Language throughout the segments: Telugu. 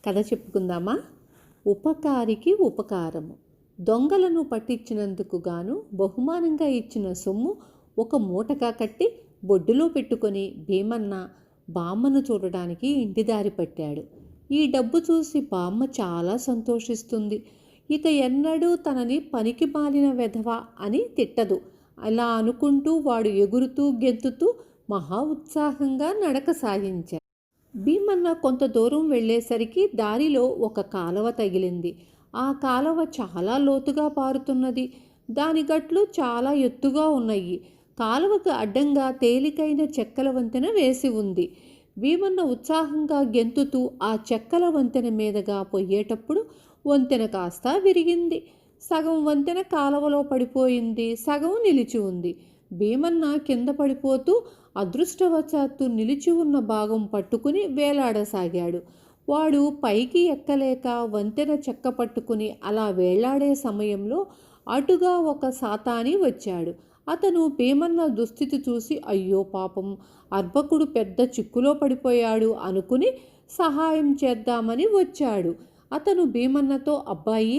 కథ చెప్పుకుందామా? ఉపకారికి ఉపకారము. దొంగలను పట్టించినందుకు గాను బహుమానంగా ఇచ్చిన సొమ్ము ఒక మూటగా కట్టి బొడ్డులో పెట్టుకొని భీమన్న బామ్మను చూడడానికి ఇంటిదారి పట్టాడు. ఈ డబ్బు చూసి బామ్మ చాలా సంతోషిస్తుంది. ఇక ఎన్నడూ తనని పనికి మాలిన వెధవ అని తిట్టదు. అలా అనుకుంటూ వాడు ఎగురుతూ గెంతుతూ మహా ఉత్సాహంగా నడక సాగించాడు. భీమన్న కొంత దూరం వెళ్ళేసరికి దారిలో ఒక కాలవ తగిలింది. ఆ కాలవ చాలా లోతుగా పారుతున్నది. దాని గట్లు చాలా ఎత్తుగా ఉన్నాయి. కాలువకు అడ్డంగా తేలికైన చెక్కల వంతెన వేసి ఉంది. భీమన్న ఉత్సాహంగా గెంతుతూ ఆ చెక్కల వంతెన మీదగా పోయేటప్పుడు వంతెన కాస్త విరిగింది. సగం వంతెన కాలవలో పడిపోయింది, సగం నిలిచి ఉంది. భీమన్న కింద పడిపోతూ అదృష్టవశాత్తు నిలిచి ఉన్న భాగం పట్టుకుని వేలాడసాగాడు. వాడు పైకి ఎక్కలేక వంతెన చెక్క పట్టుకుని అలా వేలాడే సమయంలో అటుగా ఒక సాతాని వచ్చాడు. అతను భీమన్న దుస్థితి చూసి అయ్యో పాపం, అర్భకుడు పెద్ద చిక్కులో పడిపోయాడు అనుకుని సహాయం చేద్దామని వచ్చాడు. అతను భీమన్నతో అబ్బాయి,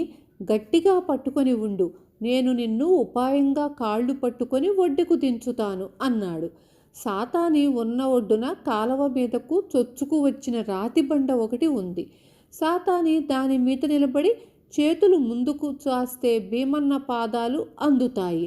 గట్టిగా పట్టుకొని ఉండు, నేను నిన్ను ఉపాయంగా కాళ్ళు పట్టుకొని ఒడ్డుకు దించుతాను అన్నాడు. సాతాని ఉన్న ఒడ్డున కాలవ మీదకు చొచ్చుకు వచ్చిన రాతి బండ ఒకటి ఉంది. సాతాని దాని మీద నిలబడి చేతులు ముందుకు చాస్తే భీమన్న పాదాలు అందుతాయి.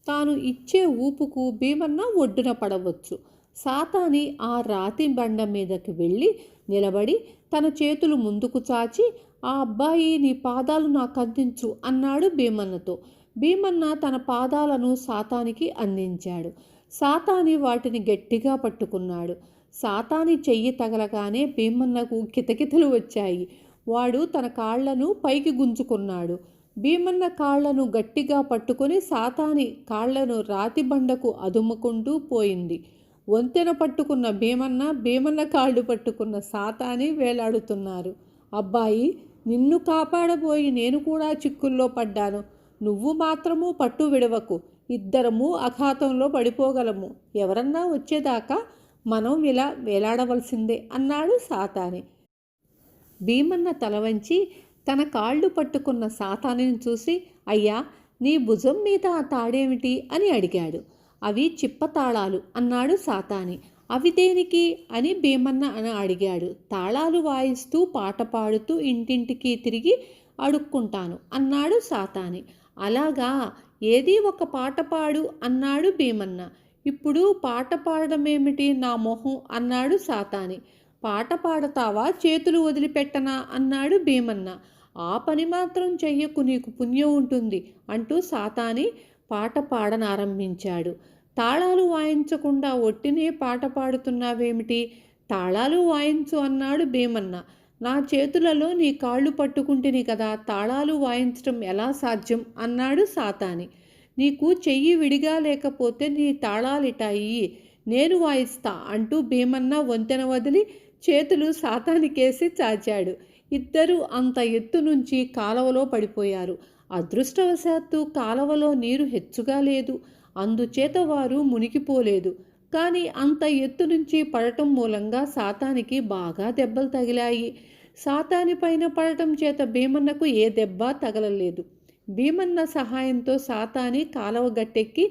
తాను ఇచ్చే ఊపుకు భీమన్న ఒడ్డున పడవచ్చు. సాతాని ఆ రాతి బండ మీదకి వెళ్ళి నిలబడి తన చేతులు ముందుకు చాచి ఆ అబ్బాయి నీ పాదాలు నాకు అందించు అన్నాడు భీమన్నతో. భీమన్న తన పాదాలను సాతానికి అందించాడు. సాతాని వాటిని గట్టిగా పట్టుకున్నాడు. సాతాని చెయ్యి తగలగానే భీమన్నకు కితకితలు వచ్చాయి. వాడు తన కాళ్లను పైకి గుంజుకున్నాడు. భీమన్న కాళ్లను గట్టిగా పట్టుకొని సాతాని కాళ్లను రాతి బండకు అదుముకుంటూ పోయింది. వంతెన పట్టుకున్న భీమన్న కాళ్ళు పట్టుకున్న సాతాని వేలాడుతున్నారు. అబ్బాయి, నిన్ను కాపాడబోయి నేను కూడా చిక్కుల్లో పడ్డాను. నువ్వు మాత్రము పట్టు విడవకు, ఇద్దరము అఘాతంలో పడిపోగలము. ఎవరన్నా వచ్చేదాకా మనం ఇలా వేలాడవలసిందే అన్నాడు సాతాని. భీమన్న తల వంచి తన కాళ్ళు పట్టుకున్న సాతానిని చూసి అయ్యా, నీ భుజం మీద ఆ తాడేమిటి అని అడిగాడు. అవి చిప్పతాళాలు అన్నాడు సాతాని. అవి దేనికి అని భీమన్న అని అడిగాడు. తాళాలు వాయిస్తూ పాట పాడుతూ ఇంటింటికి తిరిగి అడుక్కుంటాను అన్నాడు సాతాని. అలాగా, ఏది ఒక పాట పాడు అన్నాడు భీమన్న. ఇప్పుడు పాట పాడడమేమిటి నా మొహం అన్నాడు సాతాని. పాట పాడతావా, చేతులు వదిలిపెట్టనా అన్నాడు భీమన్న. ఆ పని మాత్రం చెయ్యకు, నీకు పుణ్యం ఉంటుంది అంటూ సాతాని పాట పాడనారంభించాడు. తాళాలు వాయించకుండా ఒట్టినే పాట పాడుతున్నావేమిటి? తాళాలు వాయించు అన్నాడు భీమన్న. నా చేతులలో నీ కాళ్ళు పట్టుకుంటేని కదా తాళాలు వాయించడం ఎలా సాధ్యం అన్నాడు సాతాని. నీకు చెయ్యి విడిగా లేకపోతే నీ తాళాలిటాయి, నేను వాయిస్తా అంటూ భీమన్న వంతెన వదిలి చేతులు సాతానికేసి చాచాడు. ఇద్దరూ అంత ఎత్తు నుంచి కాలవలో పడిపోయారు. అదృష్టవశాత్తు కాలవలో నీరు హెచ్చుగా లేదు. అందుచేత వారు మునిగిపోలేదు. కానీ అంత ఎత్తు నుంచి పడటం మూలంగా సాతానికి బాగా దెబ్బలు తగిలాయి. సాతాని పైన పడటం చేత భీమన్నకు ఏ దెబ్బ తగలలేదు. భీమన్న సహాయంతో సాతాని కాలవ గట్టెక్కి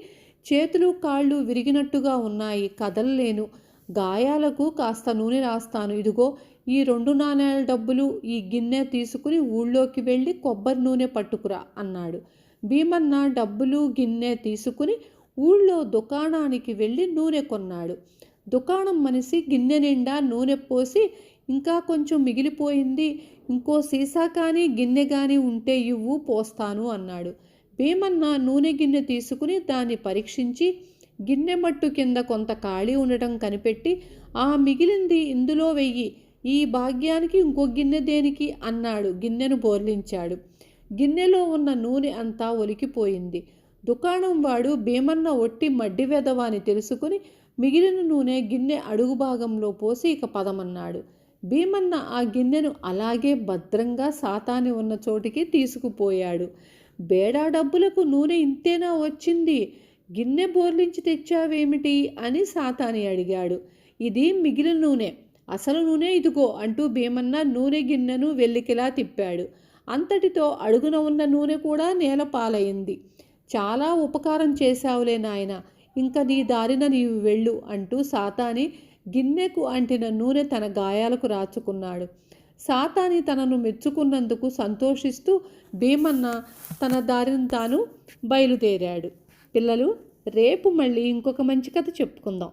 చేతులు కాళ్ళు విరిగినట్టుగా ఉన్నాయి, కదలలేను. గాయాలకు కాస్త నూనె రాస్తాను, ఇదిగో ఈ 2 నాణేల డబ్బులు ఈ గిన్నె తీసుకుని ఊళ్ళోకి వెళ్ళి కొబ్బరి నూనె పట్టుకురా అన్నాడు. భీమన్న డబ్బులు గిన్నె తీసుకుని ఊళ్ళో దుకాణానికి వెళ్ళి నూనె కొన్నాడు. దుకాణం మనిషి గిన్నె నిండా నూనె పోసి ఇంకా కొంచెం మిగిలిపోయింది, ఇంకో సీసా కానీ గిన్నె కానీ ఉంటే ఇవ్వు, పోస్తాను అన్నాడు. భీమన్న నూనె గిన్నె తీసుకుని దాన్ని పరీక్షించి గిన్నె మట్టు కింద కొంత ఖాళీ ఉండటం కనిపెట్టి ఆ మిగిలింది ఇందులో వెయ్యి, ఈ భాగ్యానికి ఇంకో గిన్నె దేనికి అన్నాడు. గిన్నెను బోర్లించాడు. గిన్నెలో ఉన్న నూనె అంతా ఒలికిపోయింది. దుకాణం వాడు భీమన్న ఒట్టి మడ్డి వెదవాని తెలుసుకుని మిగిలిన నూనె గిన్నె అడుగు భాగంలో పోసి ఇక పదమన్నాడు. భీమన్న ఆ గిన్నెను అలాగే భద్రంగా సాతాని ఉన్న చోటికి తీసుకుపోయాడు. బేడా డబ్బులకు నూనె ఇంతేనా వచ్చింది, గిన్నె బోర్లించి తెచ్చావేమిటి అని సాతాని అడిగాడు. ఇది మిగిలిన నూనె, అసలు నూనె ఇదిగో అంటూ భీమన్న నూనె గిన్నెను వెల్లికిలా తిప్పాడు. అంతటితో అడుగున ఉన్న నూనె కూడా నేల పాలైంది. చాలా ఉపకారం చేశావులే నాయన, ఇంక నీ దారిన నీవు వెళ్ళు అంటూ సాతాని గిన్నెకు అంటిన నూనె తన గాయాలకు రాచుకున్నాడు. సాతాని తనను మెచ్చుకున్నందుకు సంతోషిస్తూ భీమన్న తన దారిని తాను బయలుదేరాడు. పిల్లలు, రేపు మళ్ళీ ఇంకొక మంచి కథ చెప్పుకుందాం.